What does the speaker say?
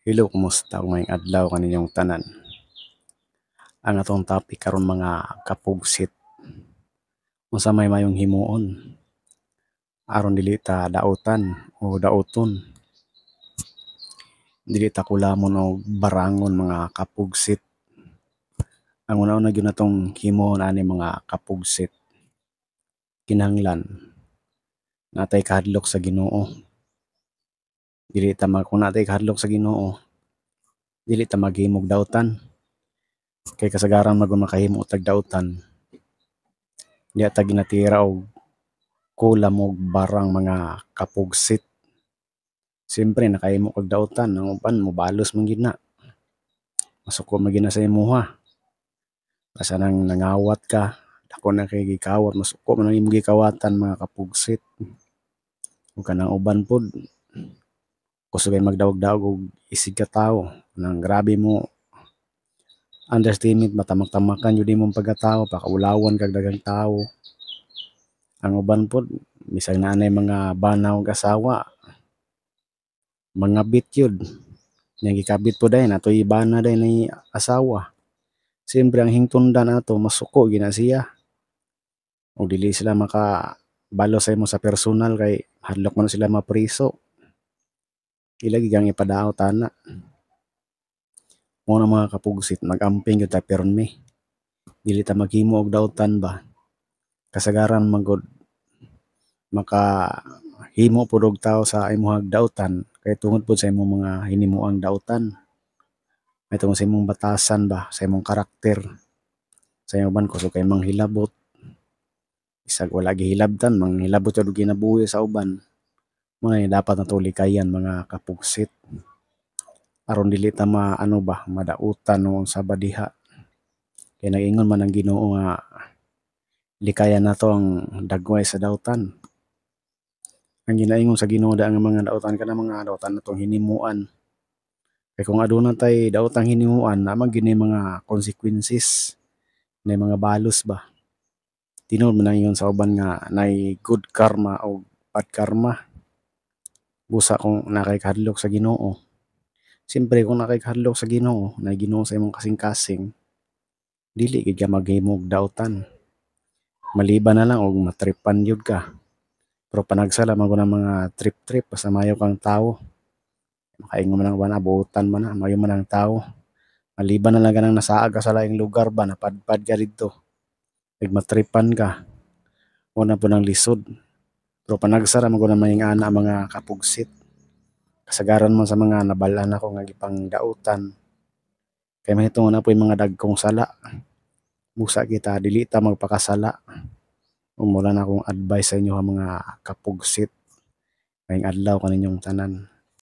Hello, kumusta ug maayong adlaw kaninyong tanan. Ang atong topic karon mga kapugsit. Unsa may mayong himuon aron dili ta daotan o daoton. Dili ta kulamon og barangon mga kapugsit. Ang una-una gyud natong himuon ani mga kapugsit. Kinahanglan natay kahadlok sa Ginoo. Kung natay kahadlok sa Ginoo, dili ta maghimo og daotan. Kay kasagaran magud makahimo tag daotan, di ta ginatira og kulam og barang mga kapugsit. Siyempre nakahimo kag daotan, ang uban mobalos man gid na. Masuko man gid na sa imuha. Basta nang nangawat ka, dako na kay gikawat, masuko man ang imong gikawatan mga kapugsit. Ug kanang uban pod kusogay magdawog-dawog og isig ka tawo, nang grabe mo underestimate, matamak-tamakan jud imong pagkatawo, pakaulawan kag daghang tawo. Ang uban pod bisag naa nay mga banaw og asawa, mangabit yun. Yang gikabit po dahil natoy ibana dahil ni asawa. Siyempre ang hingtungdan nato masuko gina siya. O dili sila makabalo sa imo sa personal kay hadlok man sila mapriso. Ila gigang ipadaot ana. Mo na mga kapugsit, mag-amping gyud ta pirmi. Dili ta maghimo og daotan ba. Kasagaran magod makahimo pud og tawo sa imong daotan kay tungod pod sa imong mga hinimuang daotan. May tungod sa imong batasan ba, sa imong karakter. Sa imong ban kusog kay manghilabot. Bisag wala gihilabtan, manghilabot jud og kinabuhi sa uban. Mo na dapat nato likayan mga kapugsit. Aron dili ta madautan o unsa ba diha. Kay nag-ingon man ang Ginoo nga likayan nato ang dagway sa daotan. Ang ginaingon sa Ginoo nga mga daotan kanang mga daotan natong hinimuan. Kay kung aduna tay daotang hinimuan, naman gyud mga consequences, na mga balos ba. Tinuod man ang ingon sa uban nga nay good karma o bad karma. Busa kung nakay kahadlok sa Ginoo. Siyempre kung nakay kahadlok sa Ginoo, na Ginoo sa imong kasing-kasing, dili gid ka maghimo og daotan. Maliban na lang og matripan jud ka. Pero panagsala man ang mga trip-trip basta mayo kang tawo. Makaingon man ang abutan man na, mayo man ang tawo. Maliban na lang kanang nasaag ka sa laing lugar ba, napadpad ka dito. Nagmatripan ka. Una po ng lisod. Pero panagsara man ang maying ana mga kapugsit. Kasagaran man sa mga nabalaan ako nga gipang dautan. Kay mahitungod na po yung mga dagkong sala. Busa kita, dili ta magpakasala. Umula na akong advice sa inyo mga kapugsit. Maying adlaw kaninyong tanan.